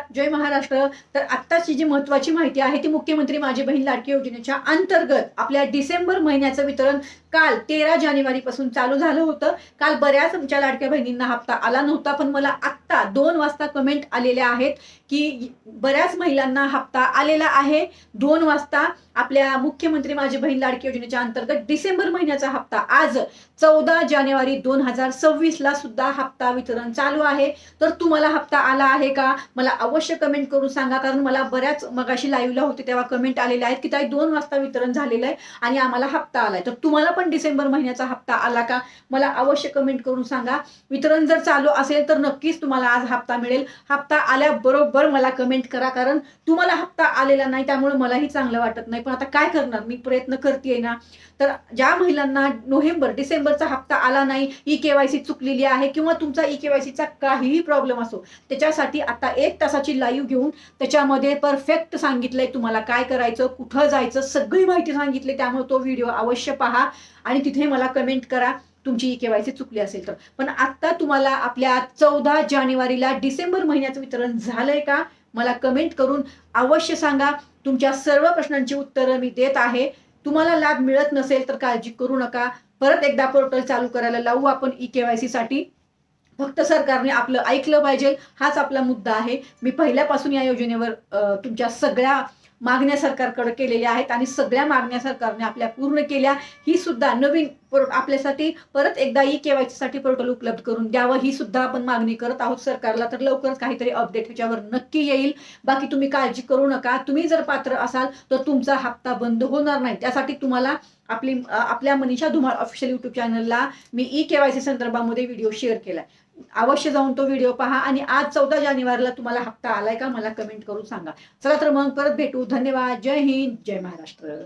जय महाराष्ट्र. तर आत्ताची जी महत्त्वाची माहिती आहे ती मुख्यमंत्री माझी बहीण लाडकी योजनेच्या अंतर्गत आपल्या डिसेंबर महिन्याचं वितरण काल 13 जानेवारीपासून चालू झालं होतं. काल बऱ्याच आमच्या लाडक्या बहिणींना हप्ता आला नव्हता, पण मला आत्ता 2 वाजता कमेंट आलेल्या आहेत की बऱ्याच महिलांना हप्ता आलेला आहे. 2 वाजता आपल्या मुख्यमंत्री माझी बहीण लाडकी योजनेच्या अंतर्गत डिसेंबर महिन्याचा हप्ता आज 14 जानेवारी 2026 ला सुद्धा हप्ता वितरण चालू आहे. तर तुम्हाला हप्ता आला आहे का मला अवश्य कमेंट करून सांगा, कारण मला बऱ्याच मगाशी लाईव्हला होते तेव्हा कमेंट आलेल्या आहेत की ताई 2 वाजता वितरण झालेलं आहे आणि आम्हाला हप्ता आलाय. तर तुम्हाला पण डिसेंबर महिन्याचा हप्ता आला का मला अवश्य कमेंट करून सांगा. वितरण जर चालू असेल तर नक्कीच तुम्हाला आज हप्ता मिळेल. हप्ता आल्याबरोबर मला कमेंट करा, कारण तुम्हाला हप्ता आलेला नाही त्यामुळे मलाही चांगलं वाटत नाही. पण आता काय करणार, मी प्रयत्न करतेय ना. तर ज्या महिलांना डिसेंबरचा हप्ता आला नाही, ई-केवायसी चुकलेली आहे किंवा तुमचा ई-केवायसीचा काहीही प्रॉब्लेम असो, त्याच्यासाठी आता 1 तासाची लाईव्ह घेऊन त्याच्यामध्ये परफेक्ट सांगितलंय तुम्हाला काय करायचं, कुठं जायचं, सगळी माहिती सांगितली. त्यामुळे तो व्हिडिओ अवश्य पहा आणि तिथे मला कमेंट करा तुमची ई-केवायसी चुकली असेल तर. पण आता तुम्हाला आपल्या 14 जानेवारीला डिसेंबर महिन्याचं वितरण झालंय का मला कमेंट करून अवश्य सांगा. तुमच्या सर्व प्रश्नांची उत्तरं मी देत आहे. तुम्हाला लाभ मिळत नसेल तर काळजी करू नका. परत एकदा पोर्टल चालू करायला लावू आपण ई-केवायसी साठी. फक्त सरकारने आपलं ऐकलं पाहिजे, हाच आपला मुद्दा आहे. मी पहिल्यापासून या योजनेवर तुमच्या सगळ्या मागण्या सरकारकडे केलेल्या आहेत आणि सगळ्या मागण्या सरकारने आपल्या पूर्ण केल्या. ही सुद्धा नवीन आपल्यासाठी परत एकदा ई-केवायसी साठी पोर्टल उपलब्ध करून द्यावं, ही सुद्धा आपण मागणी करत आहोत सरकारला. तर लवकरच काहीतरी अपडेट ह्याच्यावर नक्की येईल. बाकी तुम्ही काळजी करू नका. तुम्ही जर पात्र असाल तर तुमचा हप्ता बंद होणार नाही. त्यासाठी तुम्हाला आपल्या मनीषा धुमाळ ऑफिशियल युट्यूब चॅनलला मी ई-केवायसी संदर्भामध्ये व्हिडिओ शेअर केलाय. अवश्य जाऊन तो व्हिडिओ पहा आणि आज 14 जानेवारीला तुम्हाला हप्ता आलाय का मला कमेंट करून सांगा. चला तर मग परत भेटू. धन्यवाद. जय हिंद, जय महाराष्ट्र.